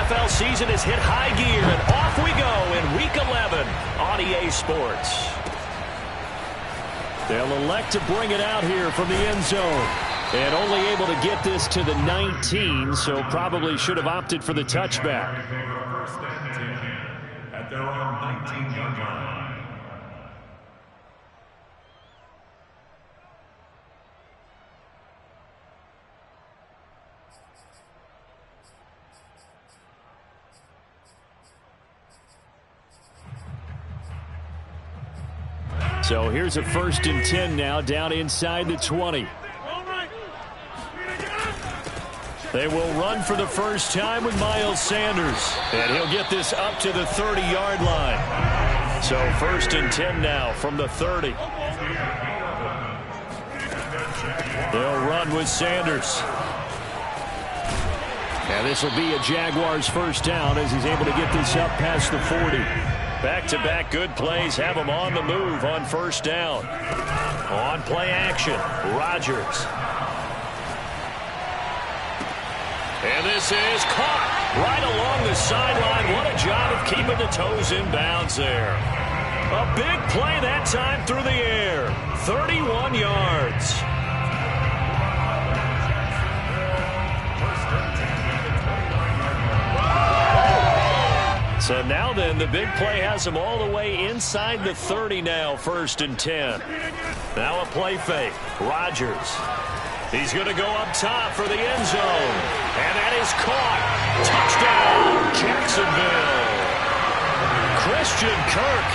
NFL season has hit high gear, and off we go in Week 11 on EA Sports. They'll elect to bring it out here from the end zone. And only able to get this to the 19, so probably should have opted for the touchback. At their own 19-yard line. So here's a 1st and 10 now, down inside the 20. They will run for the first time with Miles Sanders. And he'll get this up to the 30-yard line. So 1st and 10 now from the 30. They'll run with Sanders. And this will be a Jaguars first down as he's able to get this up past the 40. Back-to-back good plays have him on the move on first down. On play action, Rodgers. And this is caught right along the sideline. What a job of keeping the toes in bounds there. A big play that time through the air. 31 yards. So now then, the big play has him all the way inside the 30 now, 1st and 10. Now a play fake. Rodgers. He's going to go up top for the end zone. And that is caught. Touchdown, Jacksonville. Christian Kirk,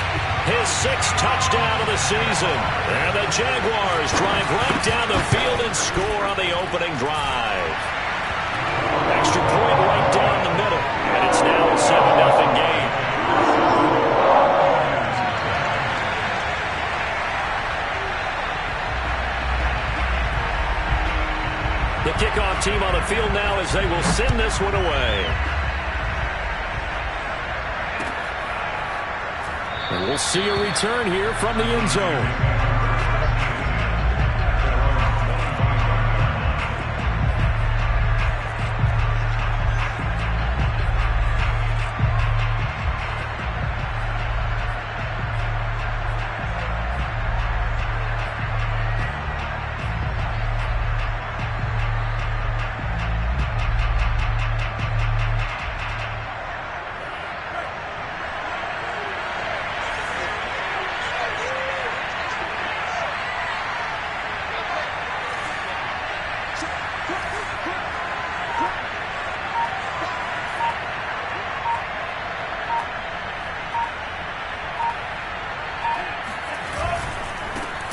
his 6th touchdown of the season. And the Jaguars drive right down the field and score on the opening drive. Extra point right down the middle. And it's now a 7-0 game. The kickoff team on the field now as they will send this one away. And we'll see a return here from the end zone.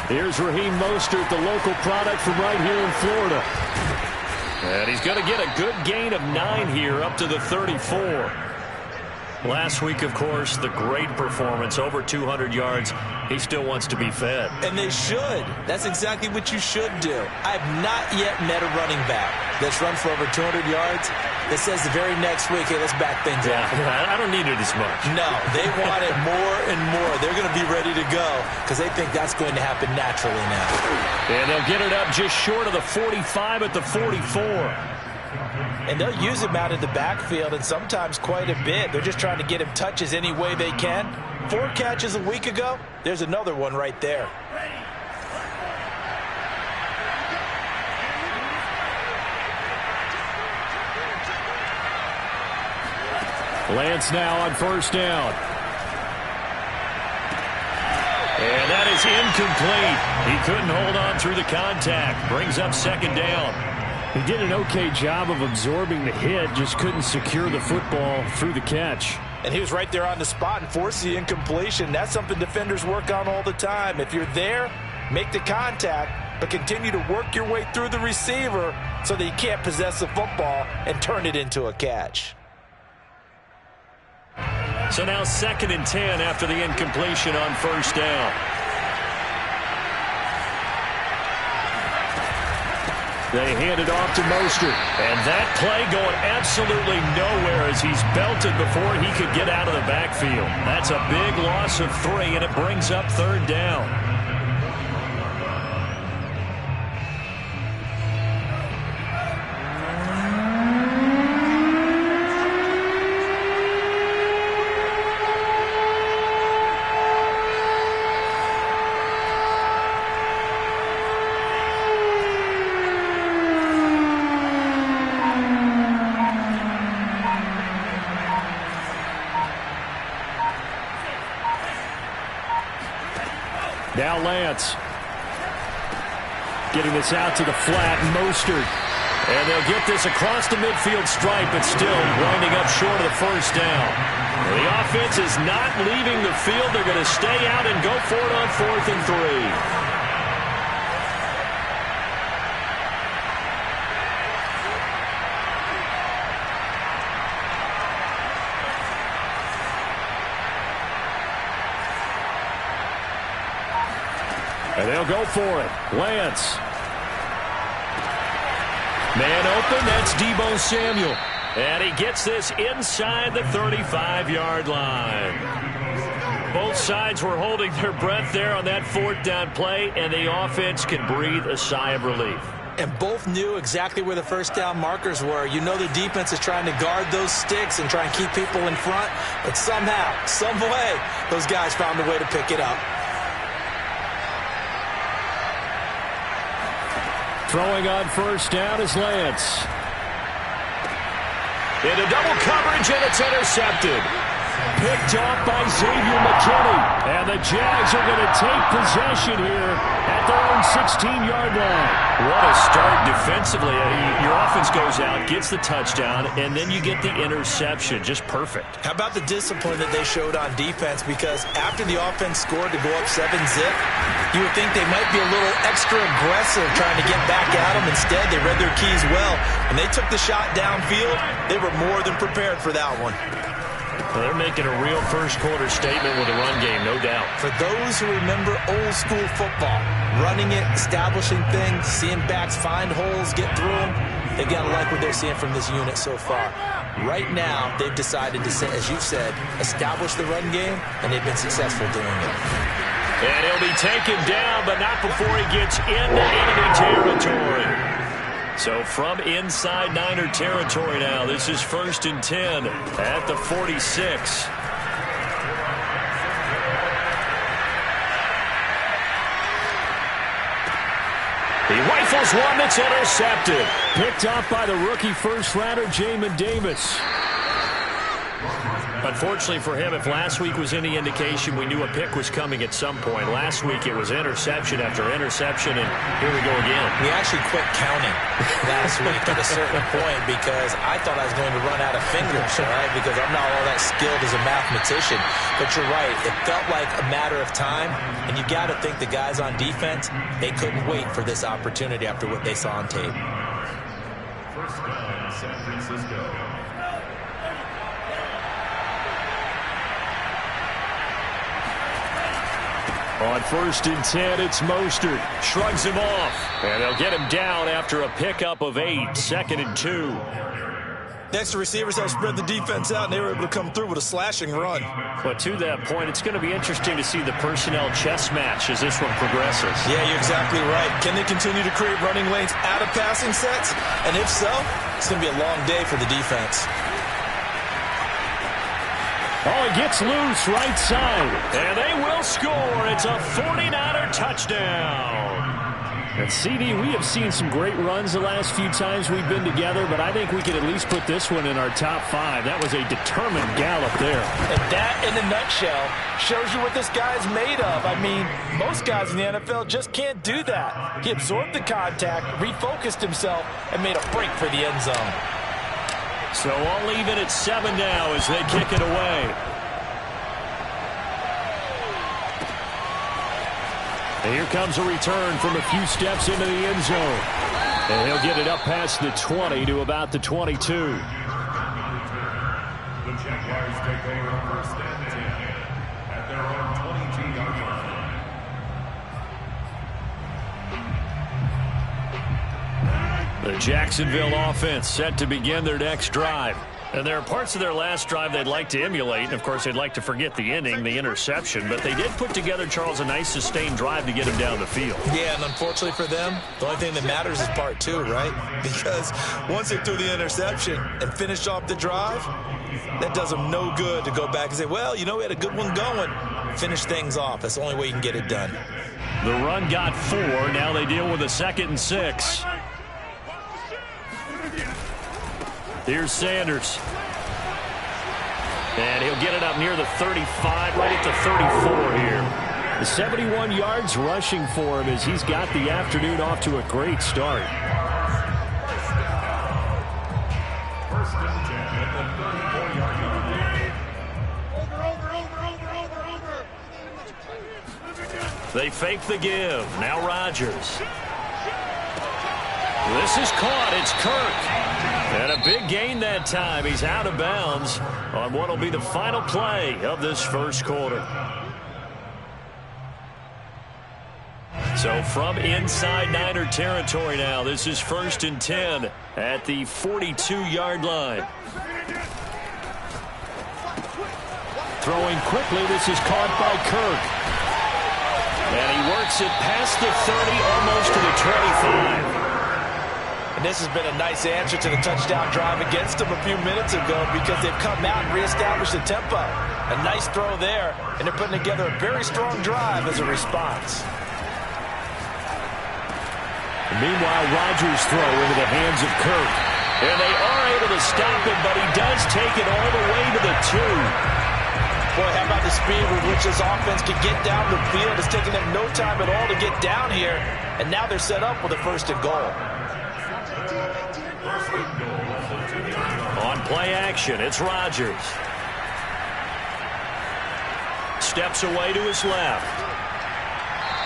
Here's Raheem Mostert, the local product from right here in Florida. And he's going to get a good gain of 9 here up to the 34. Last week, of course, the great performance, over 200 yards. He still wants to be fed. And they should. That's exactly what you should do. I have not yet met a running back that's run for over 200 yards that says the very next week, hey, let's back things up. I don't need it as much. No, they want it more and more. They're going to be ready to go because they think that's going to happen naturally now. And they'll get it up just short of the 45 at the 44. And they'll use him out in the backfield, and sometimes quite a bit. They're just trying to get him touches any way they can. 4 catches a week ago. There's another one right there. Lance now on first down. And that is incomplete. He couldn't hold on through the contact. Brings up second down. He did an okay job of absorbing the hit, just couldn't secure the football through the catch. And he was right there on the spot and forced the incompletion. That's something defenders work on all the time. If you're there, make the contact, but continue to work your way through the receiver so that you can't possess the football and turn it into a catch. So now 2nd and 10 after the incompletion on first down. They hand it off to Mostert. And that play going absolutely nowhere as he's belted before he could get out of the backfield. That's a big loss of 3, and it brings up 3rd down. Now Lance. Getting this out to the flat. Mostert. And they'll get this across the midfield stripe, but still winding up short of the first down. The offense is not leaving the field. They're going to stay out and go for it on 4th and 3. And they'll go for it. Lance. Man open, that's Deebo Samuel. And he gets this inside the 35-yard line. Both sides were holding their breath there on that 4th down play, and the offense can breathe a sigh of relief. And both knew exactly where the first down markers were. You know the defense is trying to guard those sticks and try and keep people in front, but somehow, some way, those guys found a way to pick it up. Throwing on first down is Lance. Into double coverage, and it's intercepted. Picked off by Xavier McKinney. And the Jags are going to take possession here at their own 16-yard line. What a start defensively. Your offense goes out, gets the touchdown, and then you get the interception. Just perfect. How about the discipline that they showed on defense? Because after the offense scored to go up 7-zip, you would think they might be a little extra aggressive trying to get back at them. Instead, they read their keys well. When they took the shot downfield, they were more than prepared for that one. Well, they're making a real first-quarter statement with the run game, no doubt. For those who remember old-school football, running it, establishing things, seeing backs find holes, get through them, they've got to like what they're seeing from this unit so far. Right now, they've decided to, as you've said, establish the run game, and they've been successful doing it. And he'll be taken down, but not before he gets into enemy territory. So from inside Niner territory now, this is 1st and 10 at the 46. He rifles one that's intercepted. Picked off by the rookie first-rounder, Jamin Davis. Unfortunately for him, if last week was any indication, we knew a pick was coming at some point. Last week it was interception after interception, and here we go again. We actually quit counting last week at a certain point because I thought I was going to run out of fingers, all right, because I'm not all that skilled as a mathematician. But you're right, it felt like a matter of time, and you got to think the guys on defense, they couldn't wait for this opportunity after what they saw on tape. First down, San Francisco. On 1st and 10, it's Mostert. Shrugs him off. And they'll get him down after a pickup of 8. 2nd and 2. Next, the receivers have spread the defense out, and they were able to come through with a slashing run. But to that point, it's going to be interesting to see the personnel chess match as this one progresses. Yeah, you're exactly right. Can they continue to create running lanes out of passing sets? And if so, it's going to be a long day for the defense. Oh, he gets loose right side. And they will score. It's a 49er touchdown. And CD, we have seen some great runs the last few times we've been together, but I think we could at least put this one in our top 5. That was a determined gallop there. And that, in a nutshell, shows you what this guy's made of. I mean, most guys in the NFL just can't do that. He absorbed the contact, refocused himself, and made a break for the end zone. So I'll leave it at 7 now as they kick it away. And here comes a return from a few steps into the end zone. And he'll get it up past the 20 to about the 22. The Jaguars take over 1st and 10 at their own 22-yard line. The Jacksonville offense set to begin their next drive. And there are parts of their last drive they'd like to emulate. And, of course, they'd like to forget the inning, the interception. But they did put together, Charles, a nice sustained drive to get him down the field. Yeah, and unfortunately for them, the only thing that matters is part 2, right? Because once they threw the interception and finished off the drive, that does them no good to go back and say, well, you know, we had a good one going. Finish things off. That's the only way you can get it done. The run got 4. Now they deal with a 2nd and 6. Here's Sanders. And he'll get it up near the 35, right at the 34 here. The 71 yards rushing for him as he's got the afternoon off to a great start. First and 10 at the 34-yard line. They fake the give. Now Rodgers. This is caught. It's Kirk. And a big gain that time. He's out of bounds on what will be the final play of this first quarter. So from inside Niner territory now, this is 1st and 10 at the 42-yard line. Throwing quickly, this is caught by Kirk. And he works it past the 30, almost to the 25. And this has been a nice answer to the touchdown drive against them a few minutes ago because they've come out and reestablished the tempo. A nice throw there, and they're putting together a very strong drive as a response. Meanwhile, Rodgers' throw into the hands of Kirk. And they are able to stop it, but he does take it all the way to the 2. Boy, how about the speed with which this offense can get down the field? It's taking them no time at all to get down here, and now they're set up with a 1st and goal. On play action, it's Rodgers. Steps away to his left.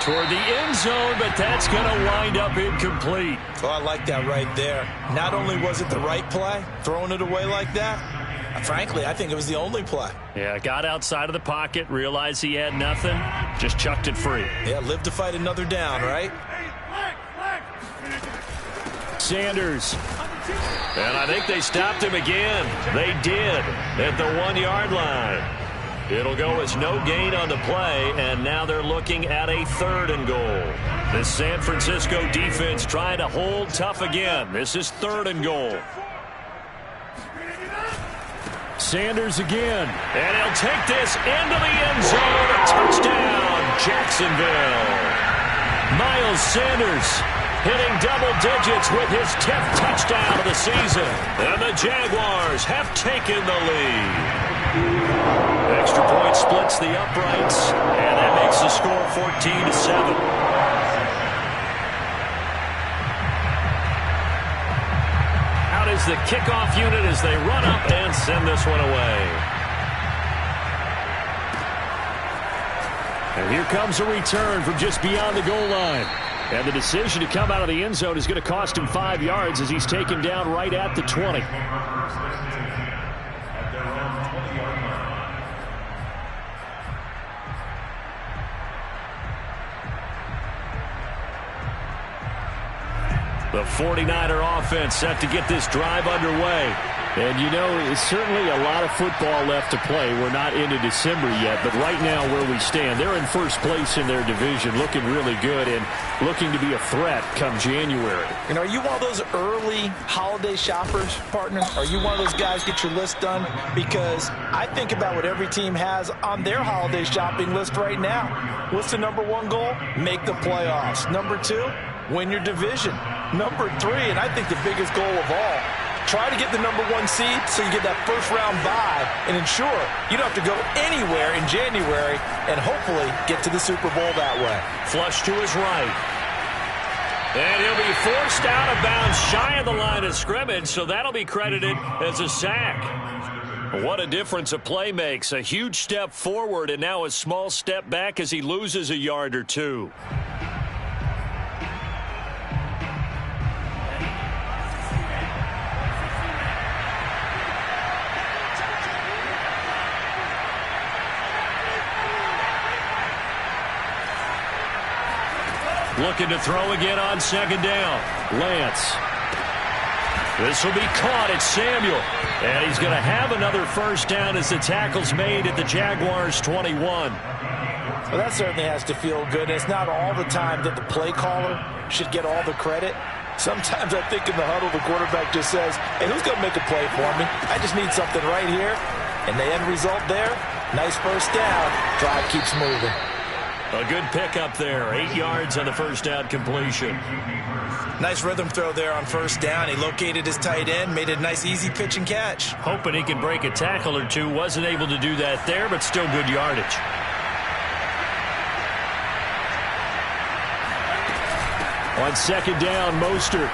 Toward the end zone, but that's going to wind up incomplete. Oh, I like that right there. Not only was it the right play, throwing it away like that, frankly, I think it was the only play. Yeah, got outside of the pocket, realized he had nothing, just chucked it free. Yeah, live to fight another down, right? Sanders. And I think they stopped him again. They did at the 1-yard line. It'll go as no gain on the play, and now they're looking at a 3rd and goal. The San Francisco defense trying to hold tough again. This is 3rd and goal. Sanders again. And he'll take this into the end zone. A touchdown, Jacksonville. Miles Sanders hitting double digits with his 10th touchdown of the season. And the Jaguars have taken the lead. Extra point splits the uprights, and that makes the score 14-7. Out is the kickoff unit as they run up and send this one away. And here comes a return from just beyond the goal line. And the decision to come out of the end zone is going to cost him 5 yards as he's taken down right at the 20. The 49er offense set to get this drive underway. And, you know, it's certainly a lot of football left to play. We're not into December yet, but right now where we stand, they're in first place in their division, looking really good and looking to be a threat come January. And are you one of those early holiday shoppers, partner? Are you one of those guys get your list done? Because I think about what every team has on their holiday shopping list right now. What's the number 1 goal? Make the playoffs. Number 2, win your division. Number 3, and I think the biggest goal of all, try to get the number 1 seed so you get that first-round bye and ensure you don't have to go anywhere in January and hopefully get to the Super Bowl that way. Flush to his right. And he'll be forced out of bounds shy of the line of scrimmage, so that'll be credited as a sack. What a difference a play makes. A huge step forward and now a small step back as he loses a yard or 2. Looking to throw again on 2nd down. Lance. This will be caught. It's Samuel. And he's going to have another first down as the tackle's made at the Jaguars' 21. Well, that certainly has to feel good. It's not all the time that the play caller should get all the credit. Sometimes I think in the huddle, the quarterback just says, hey, who's going to make a play for me? I just need something right here. And the end result there, nice first down. Drive keeps moving. A good pickup there. 8 yards on the first down completion. Nice rhythm throw there on first down. He located his tight end, made a nice easy pitch and catch. Hoping he can break a tackle or two. Wasn't able to do that there, but still good yardage. On second down, Mostert.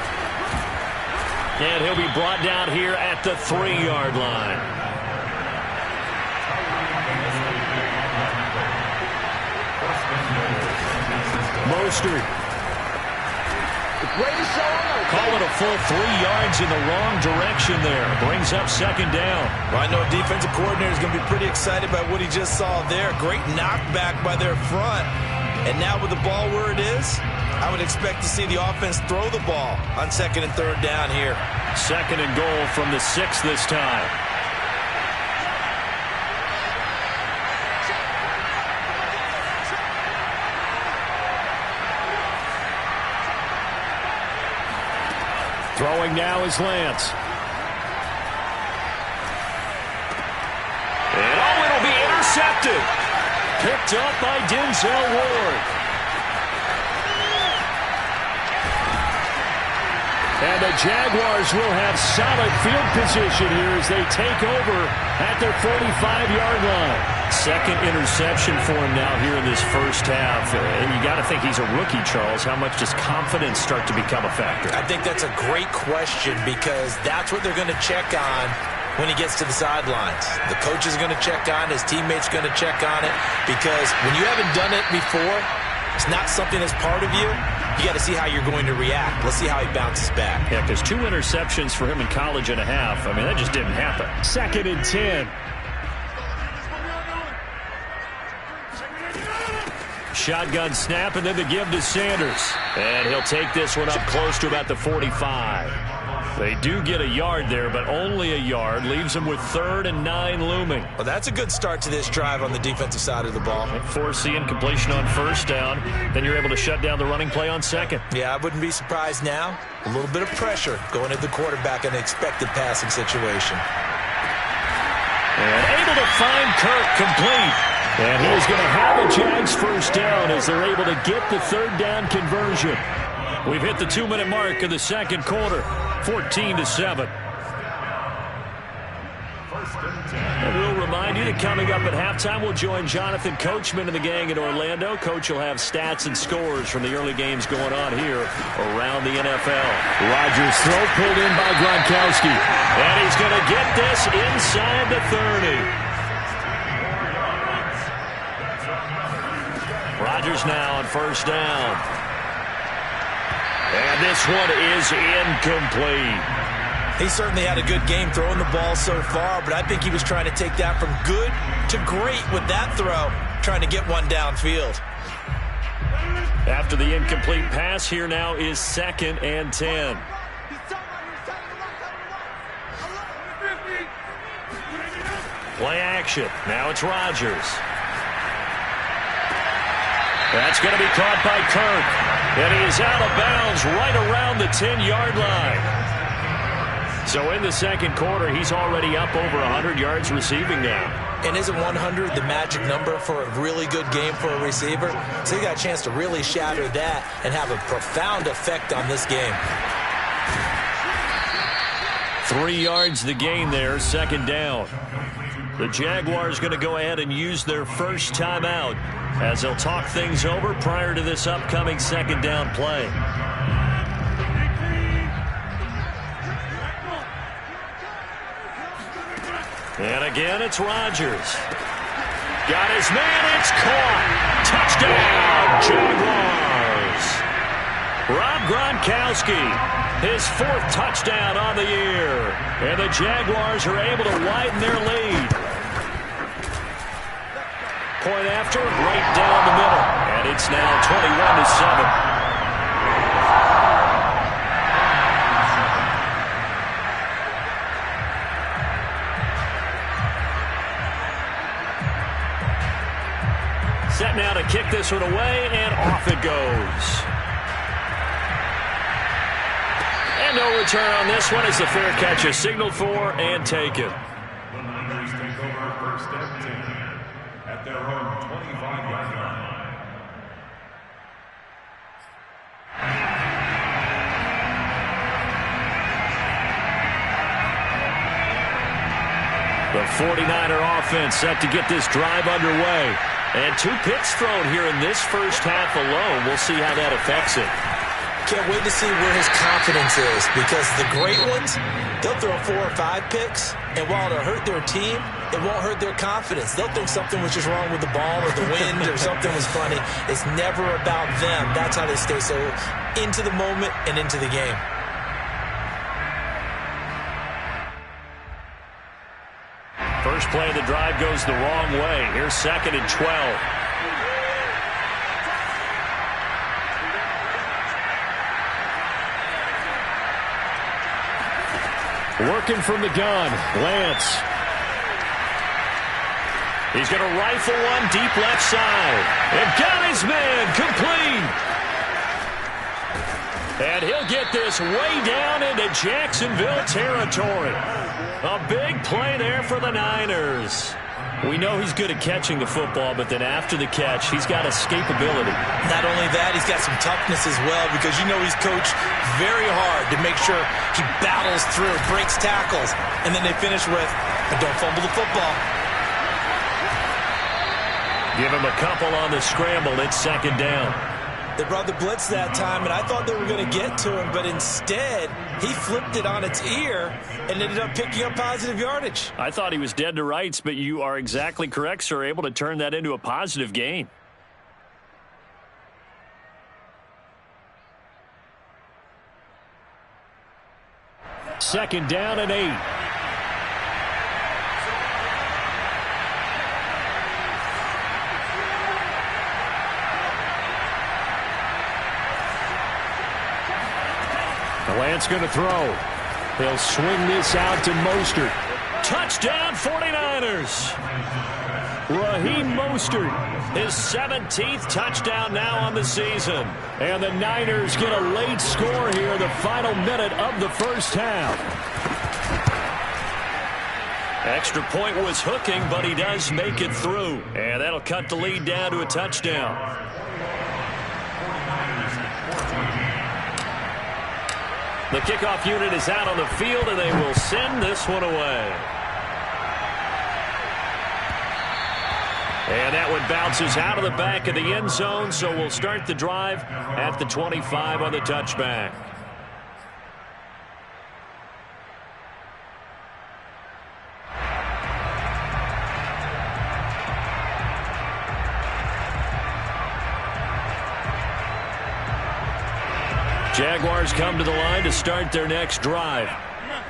And he'll be brought down here at the 3-yard line. Mostert. Call it a full 3 yards in the wrong direction there. Brings up second down. Well, I know a defensive coordinator is going to be pretty excited by what he just saw there. Great knockback by their front. And now with the ball where it is, I would expect to see the offense throw the ball on second and third down here. Second and goal from the 6 this time. Throwing now is Lance. And it'll be intercepted. Picked up by Denzel Ward. And the Jaguars will have solid field position here as they take over at their 45-yard line. Second interception for him now here in this first half. And you got to think he's a rookie, Charles. How much does confidence start to become a factor? I think that's a great question because that's what they're going to check on when he gets to the sidelines. The coach is going to check on, his teammates going to check on it, because when you haven't done it before, it's not something that's part of you. You got to see how you're going to react. Let's see how he bounces back. Yeah, because 2 interceptions for him in college and a half. I mean, that just didn't happen. Second and 10. Shotgun snap, and then the give to Sanders. And he'll take this one up close to about the 45. They do get a yard there, but only a yard. Leaves them with 3rd and 9 looming. Well, that's a good start to this drive on the defensive side of the ball. Forcing incompletion on first down. Then you're able to shut down the running play on second. Yeah, I wouldn't be surprised now. A little bit of pressure going at the quarterback in an expected passing situation. And able to find Kirk complete. And he's going to have a Jags first down as they're able to get the 3rd down conversion. We've hit the 2-minute mark of the second quarter. 14-7. And we'll remind you that coming up at halftime, we'll join Jonathan Coachman and the gang in Orlando. Coach will have stats and scores from the early games going on here around the NFL. Rodgers' throw pulled in by Gronkowski. And he's going to get this inside the 30. Rodgers now on first down. And this one is incomplete. He certainly had a good game throwing the ball so far, but I think he was trying to take that from good to great with that throw, trying to get one downfield. After the incomplete pass, here now is 2nd and 10. Play action. Now it's Rodgers. That's going to be caught by Kirk. And he is out of bounds right around the 10-yard line. So in the second quarter, he's already up over 100 yards receiving now. And isn't 100 the magic number for a really good game for a receiver? So he got a chance to really shatter that and have a profound effect on this game. 3 yards the gain there, second down. The Jaguars going to go ahead and use their first timeout as they'll talk things over prior to this upcoming second down play. And again, it's Rodgers. Got his man, it's caught. Touchdown, Jaguars. Rob Gronkowski, his 4th touchdown on the year. And the Jaguars are able to widen their lead. Point after, right down the middle. And it's now 21-7. Set now to kick this one away, and off it goes. And no return on this one as the fair catch is signaled for and taken. The Niners take over first and 10 at their own 25-yard line. The 49er offense set to get this drive underway. And 2 picks thrown here in this first half alone. We'll see how that affects it. Can't wait to see where his confidence is, because the great ones, they'll throw 4 or 5 picks, and while it'll hurt their team, it won't hurt their confidence. They'll think something was just wrong with the ball or the wind or something was funny. It's never about them. That's how they stay so into the moment and into the game. First play of the drive goes the wrong way. Here's 2nd and 12. Working from the gun, Lance. He's going to rifle one deep left side. And got his man complete. And he'll get this way down into Jacksonville territory. A big play there for the Niners. We know he's good at catching the football, but then after the catch, he's got escapability. Not only that, he's got some toughness as well, because you know he's coached very hard to make sure he battles through, breaks tackles, and then they finish with, but don't fumble the football. Give him a couple on the scramble. It's 2nd down. They brought the blitz that time, and I thought they were going to get to him, but instead, he flipped it on its ear and ended up picking up positive yardage. I thought he was dead to rights, but you are exactly correct, sir. Able to turn that into a positive gain. Second down and 8. Lance going to throw. He'll swing this out to Mostert. Touchdown 49ers. Raheem Mostert, his 17th touchdown now on the season. And the Niners get a late score here in the final minute of the first half. Extra point was hooking, but he does make it through. And that'll cut the lead down to a touchdown. The kickoff unit is out on the field, and they will send this one away. And that one bounces out of the back of the end zone, so we'll start the drive at the 25 on the touchback. Jaguars come to the line to start their next drive.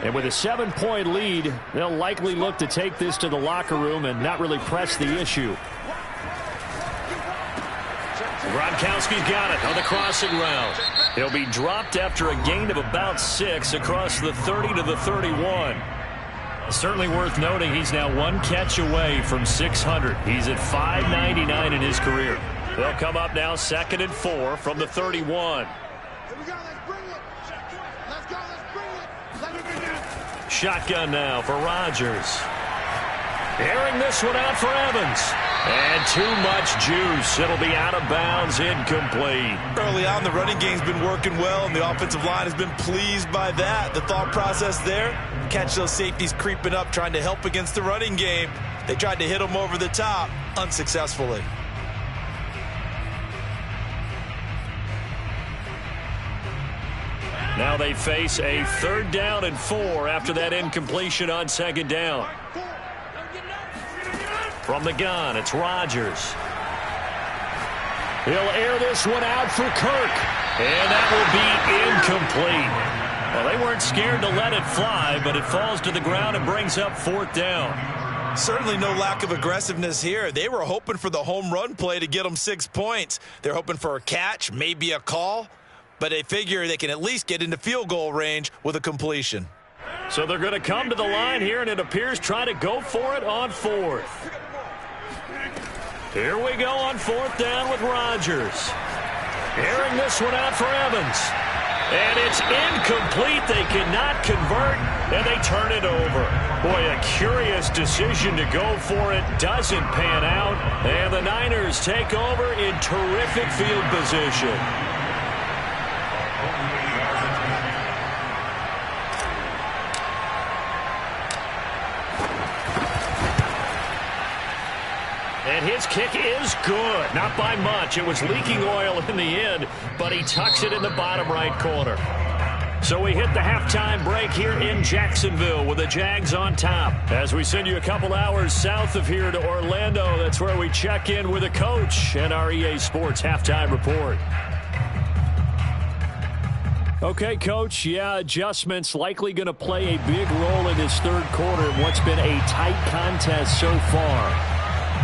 And with a 7-point lead, they'll likely look to take this to the locker room and not really press the issue. Gronkowski's got it on the crossing route. He'll be dropped after a gain of about 6 across the 30 to the 31. Certainly worth noting he's now 1 catch away from 600. He's at 599 in his career. They'll come up now 2nd and 4 from the 31. Shotgun now for Rodgers. Airing this one out for Evans. And too much juice. It'll be out of bounds, incomplete. Early on, the running game's been working well, and the offensive line has been pleased by that. The thought process there, catch those safeties creeping up, trying to help against the running game. They tried to hit them over the top, unsuccessfully. Now they face a 3rd down and 4 after that incompletion on 2nd down. From the gun, it's Rodgers. He'll air this one out for Kirk. And that will be incomplete. Well, they weren't scared to let it fly, but it falls to the ground and brings up 4th down. Certainly no lack of aggressiveness here. They were hoping for the home run play to get them 6 points. They're hoping for a catch, maybe a call. But they figure they can at least get into field goal range with a completion. So they're going to come to the line here, and it appears try to go for it on 4th. Here we go on 4th down with Rodgers. Airing this one out for Evans. And it's incomplete. They cannot convert, and they turn it over. Boy, a curious decision to go for it. Doesn't pan out. And the Niners take over in terrific field position. And his kick is good. Not by much. It was leaking oil in the end, but he tucks it in the bottom right corner. So we hit the halftime break here in Jacksonville with the Jags on top. As we send you a couple hours south of here to Orlando, that's where we check in with the coach and our EA Sports halftime report. Okay, Coach, adjustments likely going to play a big role in this third quarter in what's been a tight contest so far.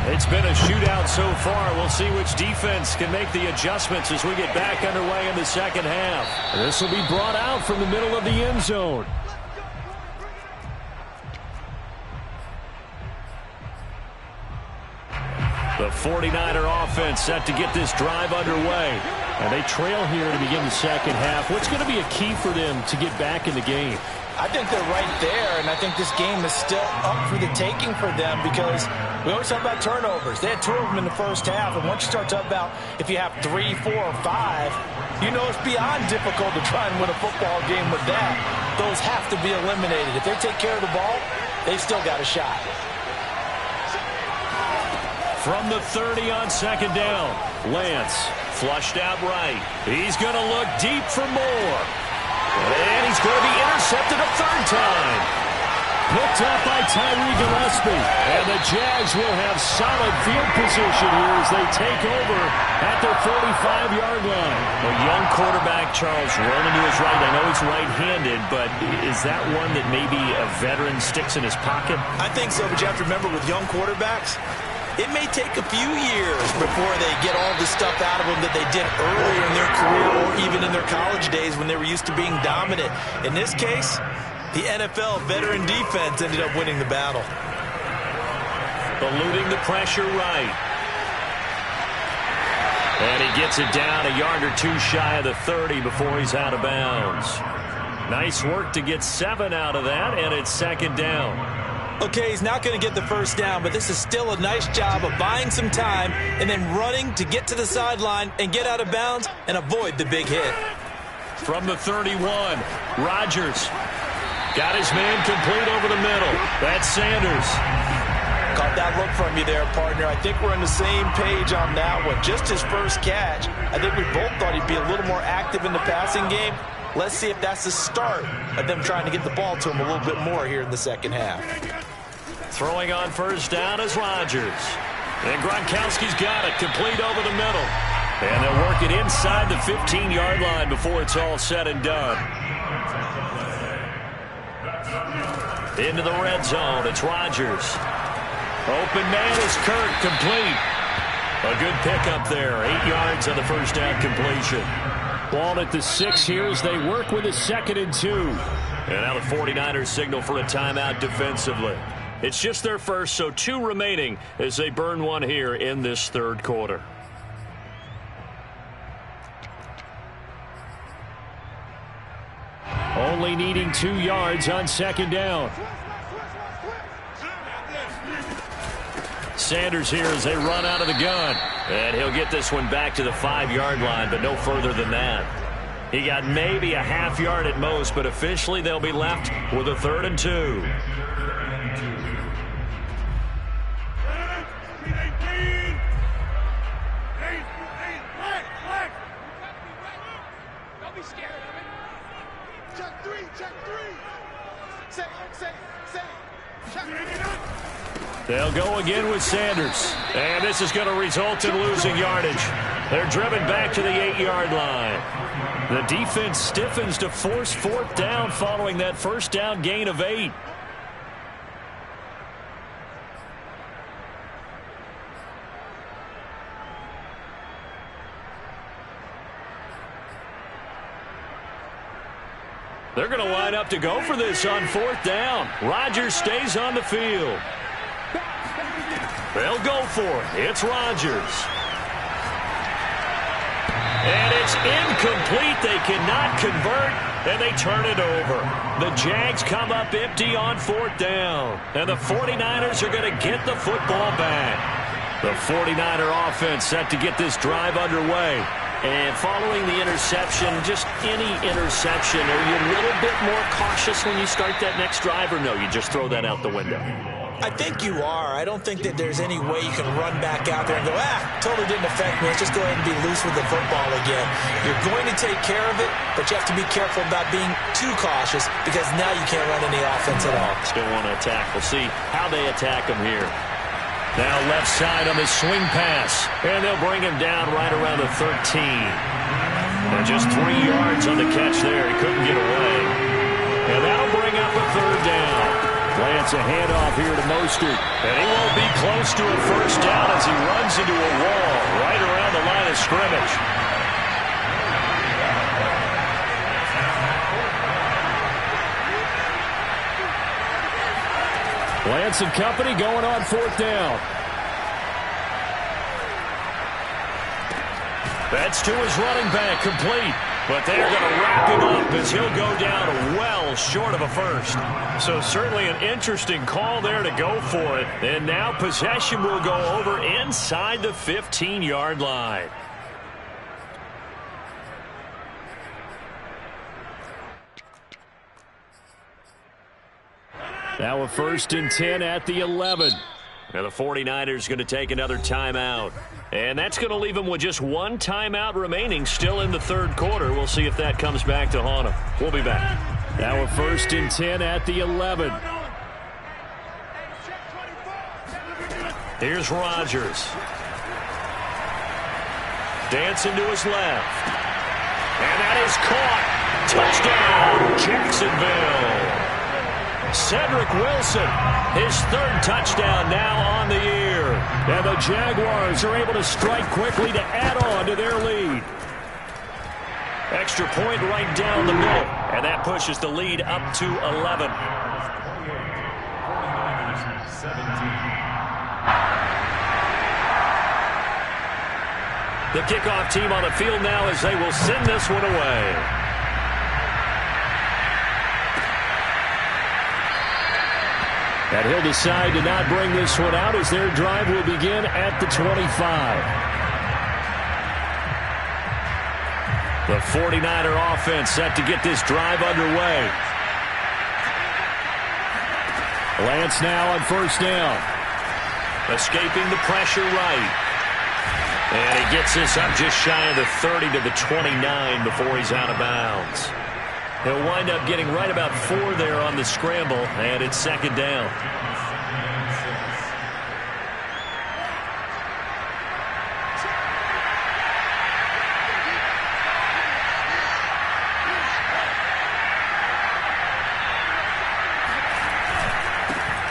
It's been a shootout so far. We'll see which defense can make the adjustments as we get back underway in the second half. This will be brought out from the middle of the end zone. The 49er offense set to get this drive underway. And they trail here to begin the second half. What's going to be a key for them to get back in the game? I think they're right there, and I think this game is still up for the taking for them because we always talk about turnovers. They had 2 of them in the first half, and once you start talking about if you have 3, 4, or 5, you know it's beyond difficult to try and win a football game with that. Those have to be eliminated. If they take care of the ball, they've still got a shot. From the 30 on second down, Lance flushed out right. He's going to look deep for more. And he's going to be intercepted a third time. Picked up by Tyree Gillespie. And the Jags will have solid field position here as they take over at their 45-yard line. A young quarterback, Charles, rolling to his right. I know he's right-handed, but is that one that maybe a veteran sticks in his pocket? I think so, but you have to remember with young quarterbacks, it may take a few years before they get all the stuff out of them that they did earlier in their career or even in their college days when they were used to being dominant. In this case, the NFL veteran defense ended up winning the battle. Eluding the pressure right. And he gets it down a yard or 2 shy of the 30 before he's out of bounds. Nice work to get 7 out of that, and it's second down. Okay, he's not going to get the first down, but this is still a nice job of buying some time and then running to get to the sideline and get out of bounds and avoid the big hit. From the 31, Rodgers got his man complete over the middle. That's Sanders. Caught that look from you there, partner. I think we're on the same page on that one. Just his first catch. I think we both thought he'd be a little more active in the passing game. Let's see if that's the start of them trying to get the ball to him a little bit more here in the second half. Throwing on first down is Rodgers. And Gronkowski's got it, complete over the middle. And they'll work it inside the 15-yard line before it's all said and done. Into the red zone, it's Rodgers. Open man is Kirk, complete. A good pickup there, 8 yards on the first down completion. Ball at the 6 here as they work with a 2nd and 2. And now the 49ers signal for a timeout defensively. It's just their first, so 2 remaining as they burn one here in this third quarter. Only needing 2 yards on second down. Sanders here as they run out of the gun. And he'll get this one back to the 5-yard line, but no further than that. He got maybe a half yard at most, but officially they'll be left with a 3rd and 2. Don't be scared of it. Check 3, check 3. Say. Check 3. They'll go again with Sanders. And this is going to result in losing yardage. They're driven back to the 8-yard line. The defense stiffens to force 4th down following that first down gain of 8. They're going to line up to go for this on 4th down. Rodgers stays on the field. They'll go for it. It's Rodgers. And it's incomplete. They cannot convert, and they turn it over. The Jags come up empty on 4th down, and the 49ers are going to get the football back. The 49er offense set to get this drive underway. And following the interception, just any interception, are you a little bit more cautious when you start that next drive, or no, you just throw that out the window? I think you are. I don't think that there's any way you can run back out there and go, totally didn't affect me. Let's just go ahead and be loose with the football again. You're going to take care of it, but you have to be careful about being too cautious because now you can't run any offense at all. Still want to attack. We'll see how they attack him here. Now left side on the swing pass, and they'll bring him down right around the 13. And just 3 yards on the catch there. He couldn't get away. And that'll bring up a third down. Lance a handoff here to Mostert. And he won't be close to a first down as he runs into a wall right around the line of scrimmage. Lance and company going on fourth down. That's to his running back, complete. But they're going to wrap him up as he'll go down well short of a first. So certainly an interesting call there to go for it. And now possession will go over inside the 15-yard line. Now a 1st and 10 at the 11. Now the 49ers going to take another timeout. And that's going to leave them with just one timeout remaining still in the third quarter. We'll see if that comes back to haunt them. We'll be back. Now a 1st and 10 at the 11. Here's Rodgers. Dancing to his left. And that is caught. Touchdown, Jacksonville. Cedric Wilson, his 3rd touchdown now on the year. And the Jaguars are able to strike quickly to add on to their lead. Extra point right down the middle. And that pushes the lead up to 11. The kickoff team on the field now as they will send this one away. And he'll decide to not bring this one out as their drive will begin at the 25. The 49er offense set to get this drive underway. Lance now on 1st down. Escaping the pressure right. And he gets this up just shy of the 30 to the 29 before he's out of bounds. He'll wind up getting right about 4 there on the scramble, and it's 2nd down.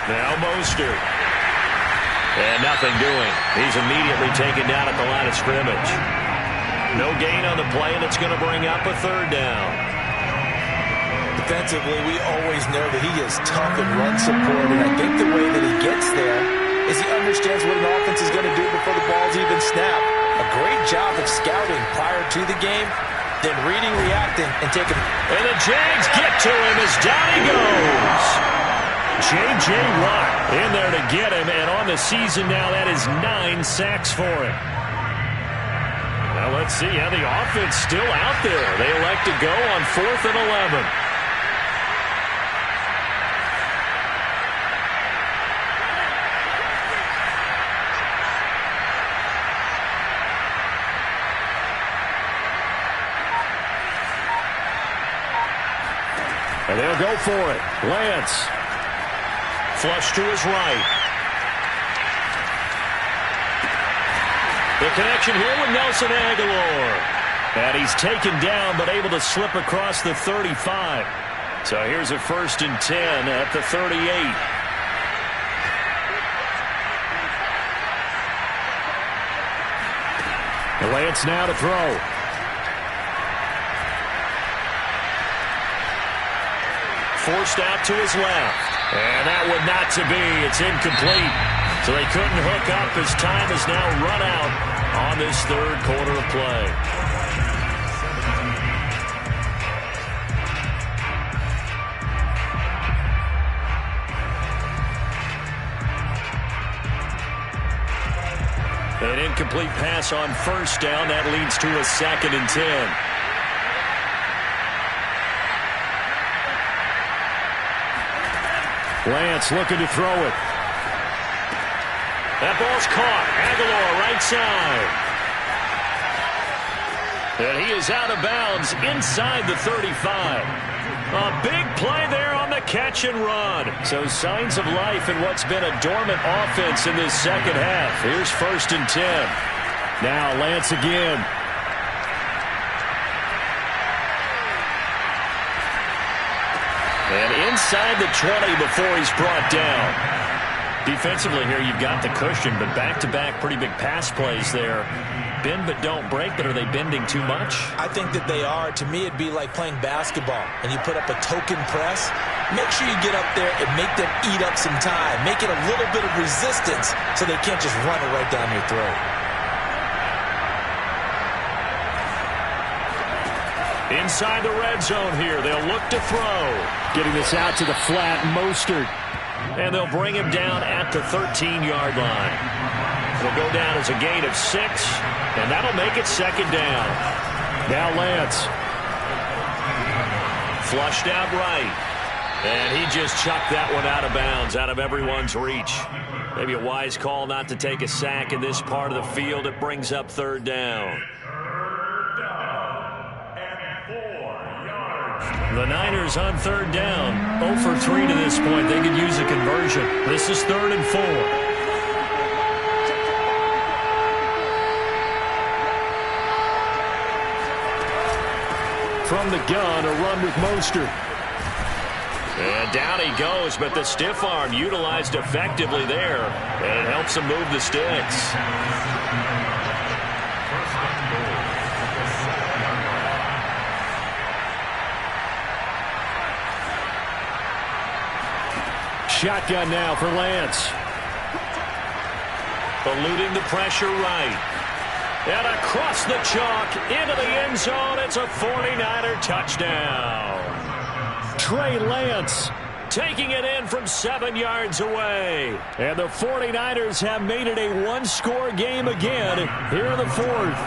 Now Mostert. And nothing doing. He's immediately taken down at the line of scrimmage. No gain on the play, and it's going to bring up a 3rd down. Defensively, we always know that he is tough in run support, and I think the way that he gets there is he understands what an offense is going to do before the ball's even snapped. A great job of scouting prior to the game, then reading, reacting, and taking. And the Jags get to him as down he goes. J.J. Watt in there to get him, and on the season now, that is 9 sacks for him. Well, let's see how the offense still out there. They elect to go on 4th and 11. And they'll go for it. Lance. Flush to his right. The connection here with Nelson Aguilar. And he's taken down but able to slip across the 35. So here's a 1st and 10 at the 38. Lance now to throw. Forced out to his left. And that one not to be. It's incomplete. So they couldn't hook up as time has now run out on this 3rd quarter of play. An incomplete pass on first down. That leads to a 2nd and 10. Lance looking to throw it. That ball's caught. Aguilar right side. And he is out of bounds inside the 35. A big play there on the catch and run. So signs of life in what's been a dormant offense in this second half. Here's 1st and 10. Now Lance again. And inside the 20 before he's brought down. Defensively here, you've got the cushion, but back-to-back pretty big pass plays there. Bend but don't break, but are they bending too much? I think that they are. To me, it'd be like playing basketball, and you put up a token press. Make sure you get up there and make them eat up some time. Make it a little bit of resistance so they can't just run it right down your throat. Inside the red zone here, they'll look to throw. Getting this out to the flat, Mostert. And they'll bring him down at the 13-yard line. It'll go down as a gain of 6, and that'll make it 2nd down. Now Lance. Flushed out right. And he just chucked that one out of bounds, out of everyone's reach. Maybe a wise call not to take a sack in this part of the field. It brings up 3rd down. The Niners on 3rd down. 0 for 3 to this point. They could use a conversion. This is 3rd and 4. From the gun, a run with Mostert. And down he goes, but the stiff arm utilized effectively there. And it helps him move the sticks. Shotgun now for Lance. Eluding the pressure right. And across the chalk into the end zone. It's a 49er touchdown. Trey Lance taking it in from 7 yards away. And the 49ers have made it a one-score game again here in the 4th.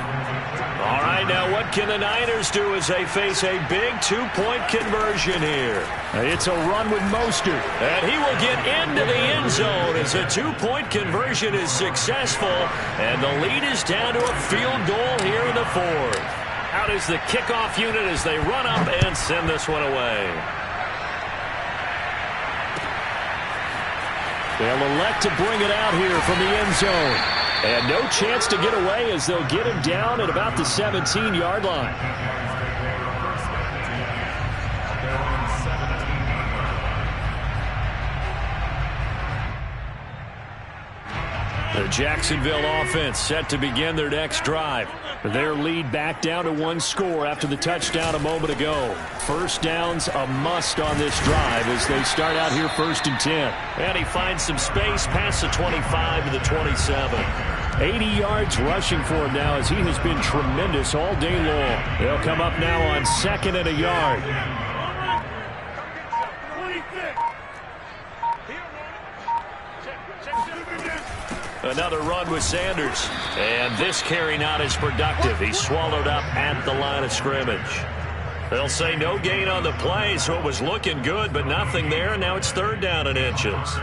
All right, now what can the Niners do as they face a big two-point conversion here? It's a run with Mostert. And he will get into the end zone as a two-point conversion is successful. And the lead is down to a field goal here in the 4th. Out is the kickoff unit as they run up and send this one away. They'll elect to bring it out here from the end zone. And no chance to get away as they'll get him down at about the 17-yard line. The Jacksonville offense set to begin their next drive. Their lead back down to 1 score after the touchdown a moment ago. First down's a must on this drive as they start out here 1st and 10. And he finds some space past the 25 to the 27. 80 yards rushing for him now as he has been tremendous all day long. They'll come up now on 2nd and a yard. Another run with Sanders. And this carry not as productive. He's swallowed up at the line of scrimmage. They'll say no gain on the play, so it was looking good, but nothing there. And now it's 3rd down and inches.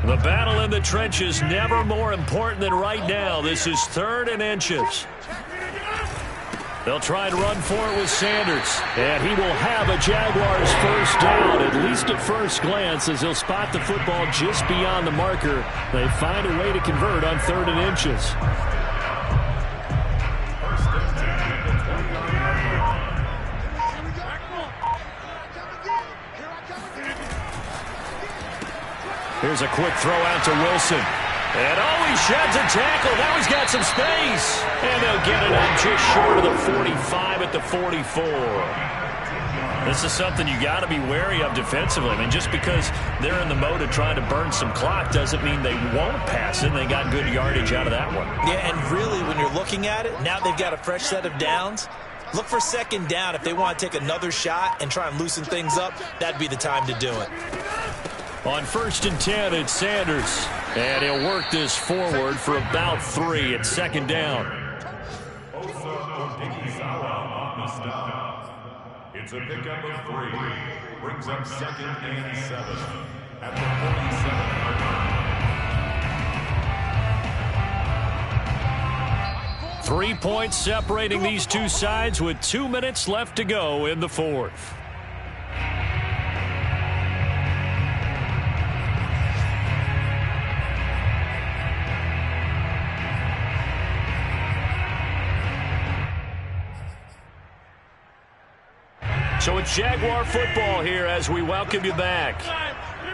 The battle in the trenches never more important than right now. This is 3rd and inches. They'll try and run for it with Sanders. And he will have a Jaguars first down, at least at first glance, as he'll spot the football just beyond the marker. They find a way to convert on 3rd and inches. Here's a quick throw out to Wilson. And he sheds a tackle. Now he's got some space. And they'll get it up just short of the 45 at the 44. This is something you got to be wary of defensively. I mean, just because they're in the mode of trying to burn some clock doesn't mean they won't pass it. They got good yardage out of that one. Yeah, and really, when you're looking at it, now they've got a fresh set of downs. Look for second down. If they want to take another shot and try and loosen things up, that'd be the time to do it. On 1st and 10, it's Sanders. And he'll work this forward for about 3 at second down. It's a pickup of 3. Brings up 2nd and 7 at the 47-yard line. 3 points separating these two sides with 2 minutes left to go in the fourth. So it's Jaguar football here as we welcome you back.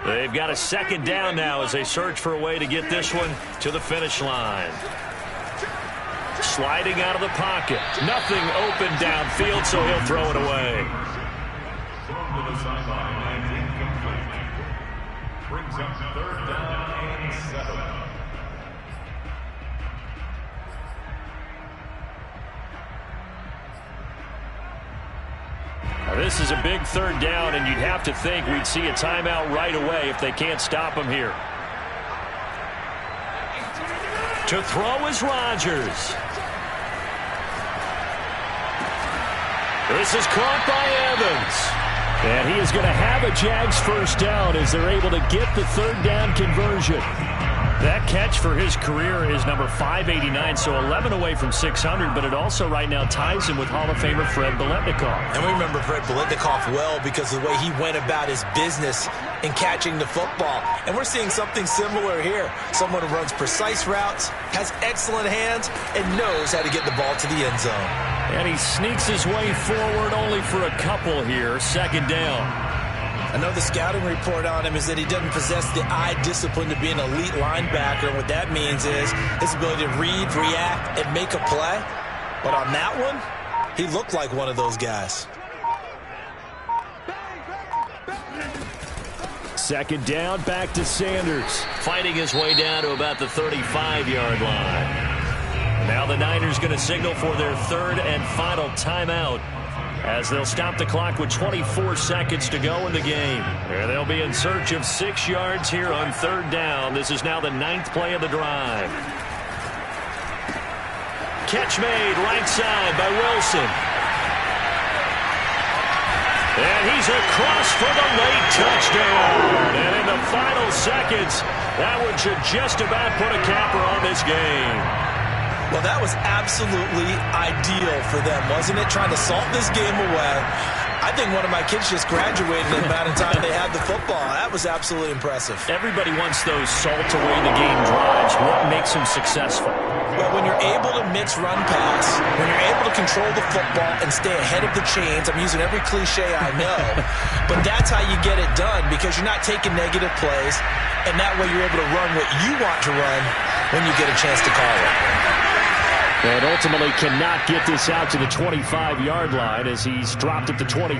They've got a second down now as they search for a way to get this one to the finish line. Sliding out of the pocket. Nothing open downfield, so he'll throw it away. Thrown to the sideline and incomplete. Brings up 3rd down and 7. Now, this is a big 3rd down, and you'd have to think we'd see a timeout right away if they can't stop him here. To throw is Rodgers. This is caught by Evans. And he is going to have a Jags first down as they're able to get the 3rd down conversion. That catch for his career is number 589, so 11 away from 600, but it also right now ties him with Hall of Famer Fred Biletnikoff. And we remember Fred Biletnikoff well because of the way he went about his business in catching the football. And we're seeing something similar here. Someone who runs precise routes, has excellent hands, and knows how to get the ball to the end zone. And he sneaks his way forward only for a couple here, 2nd down. I know the scouting report on him is that he doesn't possess the eye discipline to be an elite linebacker. And what that means is his ability to read, react, and make a play. But on that one, he looked like one of those guys. 2nd down, back to Sanders. Fighting his way down to about the 35-yard line. Now the Niners going to signal for their 3rd and final timeout, as they'll stop the clock with 24 seconds to go in the game. And they'll be in search of 6 yards here on 3rd down. This is now the 9th play of the drive. Catch made right side by Wilson. And he's across for the late touchdown. And in the final seconds, that one should just about put a capper on this game. Well, that was absolutely ideal for them, wasn't it? Trying to salt this game away. I think one of my kids just graduated in the amount of time they had the football. That was absolutely impressive. Everybody wants those salt-away-the-game drives. What makes them successful? Well, when you're able to mix run pass, when you're able to control the football and stay ahead of the chains, I'm using every cliche I know, but that's how you get it done because you're not taking negative plays, and that way you're able to run what you want to run when you get a chance to call it. And ultimately cannot get this out to the 25-yard line as he's dropped at the 23.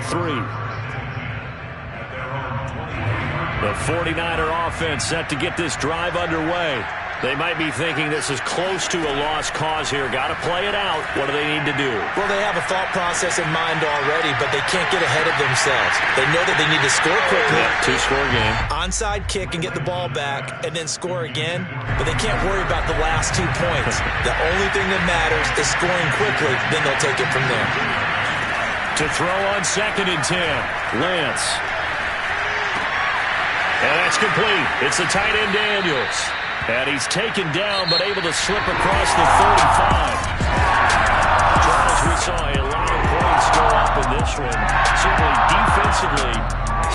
The 49er offense set to get this drive underway. They might be thinking this is close to a lost cause here. Got to play it out. What do they need to do? Well, they have a thought process in mind already, but they can't get ahead of themselves. They know that they need to score quickly. Yeah, 2-score game. Onside kick and get the ball back and then score again, but they can't worry about the last 2 points. The only thing that matters is scoring quickly, then they'll take it from there. To throw on 2nd and 10, Lance. And that's complete. It's the tight end Daniels. And he's taken down but able to slip across the 35.